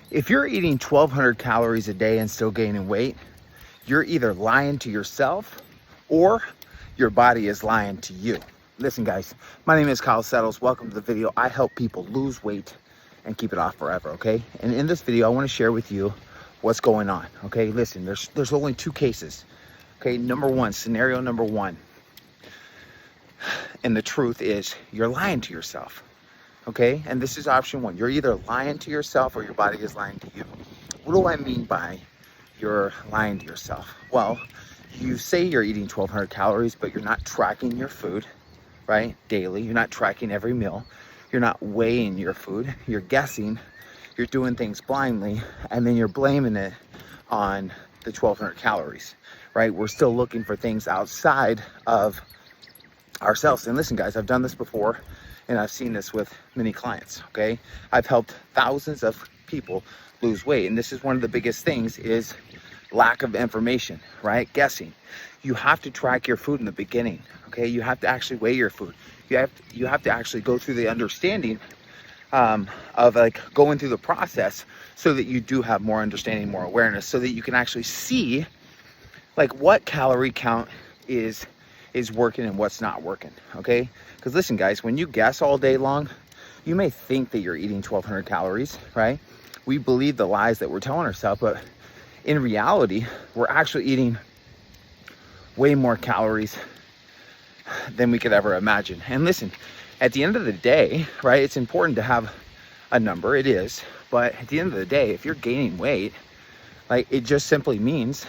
If you're eating 1,200 calories a day and still gaining weight, you're either lying to yourself or your body is lying to you. Listen guys, my name is Kyle Settles. Welcome to the video. I help people lose weight and keep it off forever, okay? And in this video, I want to share with you what's going on, okay? Listen, there's only two cases, okay? Number one, scenario number one. And the truth is, you're lying to yourself, okay? And this is option one. You're either lying to yourself or your body is lying to you. What do I mean by you're lying to yourself? Well, you say you're eating 1,200 calories, but you're not tracking your food, right? Daily. You're not tracking every meal. You're not weighing your food. You're guessing. You're doing things blindly, and then you're blaming it on the 1,200 calories, right? We're still looking for things outside of ourselves. And listen, guys, I've done this before, and I've seen this with many clients, okay? I've helped thousands of people lose weight, and this is one of the biggest things is lack of information, right? Guessing. You have to track your food in the beginning, okay? You have to actually weigh your food. You have to actually go through the understanding of like going through the process so that you do have more understanding, more awareness, so that you can actually see like what calorie count is working and what's not working, okay? Because listen guys, when you guess all day long, you may think that you're eating 1,200 calories, right? We believe the lies that we're telling ourselves, but in reality, we're actually eating way more calories than we could ever imagine. And listen, at the end of the day, right, it's important to have a number, it is, but at the end of the day, if you're gaining weight, like it just simply means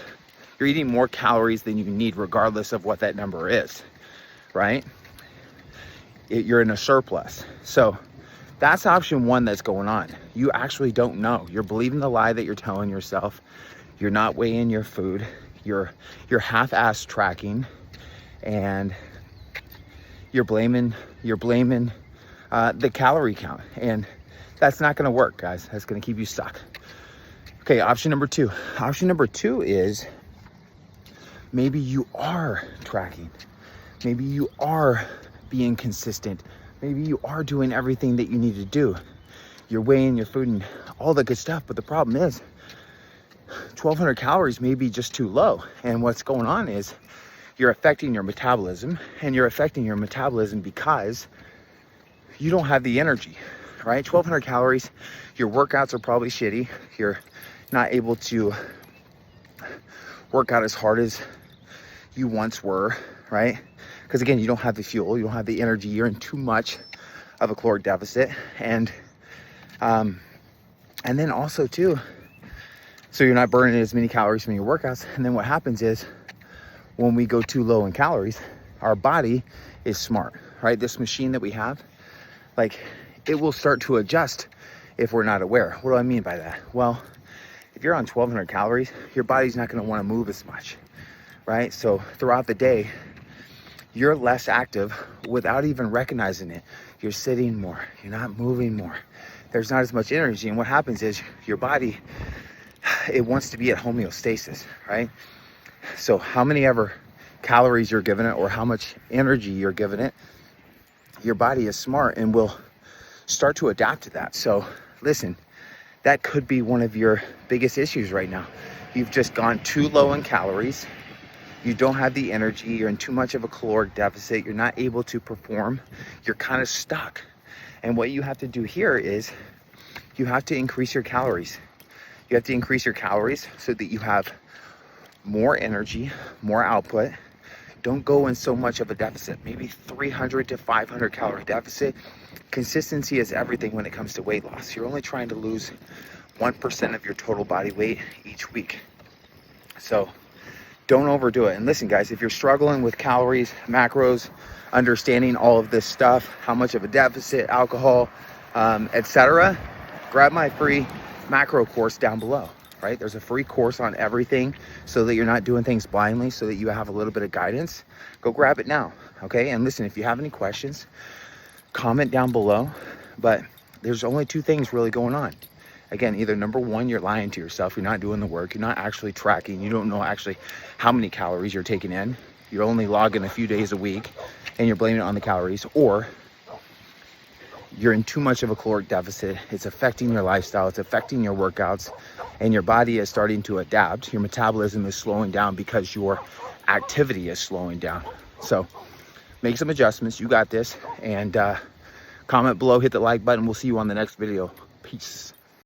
you're eating more calories than you need regardless of what that number is, right? You're in a surplus. So that's option one that's going on. You actually don't know. You're believing the lie that you're telling yourself. You're not weighing your food. You're half-ass tracking, and you're blaming the calorie count, and that's not going to work, guys. That's going to keep you stuck. Okay, option number two. Option number two is maybe you are tracking. Maybe you are being consistent. Maybe you are doing everything that you need to do. You're weighing your food and all the good stuff, but the problem is 1,200 calories may be just too low. And what's going on is you're affecting your metabolism, and you're affecting your metabolism because you don't have the energy, right? 1,200 calories, your workouts are probably shitty. You're not able to work out as hard as you once were, right? Because again, you don't have the fuel, you don't have the energy, you're in too much of a caloric deficit. And then also too, so you're not burning as many calories from your workouts. And then what happens is when we go too low in calories, our body is smart, right? This machine that we have, like it will start to adjust if we're not aware. What do I mean by that? Well, if you're on 1,200 calories, your body's not going to want to move as much, right? So throughout the day, you're less active without even recognizing it. You're sitting more, you're not moving more. There's not as much energy. And what happens is your body, it wants to be at homeostasis, right? So how many ever calories you're giving it or how much energy you're giving it, your body is smart and will start to adapt to that. So listen, that could be one of your biggest issues right now. You've just gone too low in calories. You don't have the energy. You're in too much of a caloric deficit. You're not able to perform. You're kind of stuck. And what you have to do here is you have to increase your calories. You have to increase your calories so that you have more energy, more output. Don't go in so much of a deficit, maybe 300 to 500 calorie deficit. Consistency is everything when it comes to weight loss. You're only trying to lose 1% of your total body weight each week. So don't overdo it. And listen, guys, if you're struggling with calories, macros, understanding all of this stuff, how much of a deficit, alcohol, etc., grab my free macro course down below, right? There's a free course on everything so that you're not doing things blindly, so that you have a little bit of guidance. Go grab it now, okay? And listen, if you have any questions, comment down below. But there's only two things really going on. Again, either number one, you're lying to yourself, you're not doing the work, you're not actually tracking, you don't know actually how many calories you're taking in, you're only logging a few days a week and you're blaming it on the calories, or you're in too much of a caloric deficit. It's affecting your lifestyle, it's affecting your workouts, and your body is starting to adapt. Your metabolism is slowing down because your activity is slowing down. So make some adjustments. You got this. And comment below, hit the like button. We'll see you on the next video. Peace.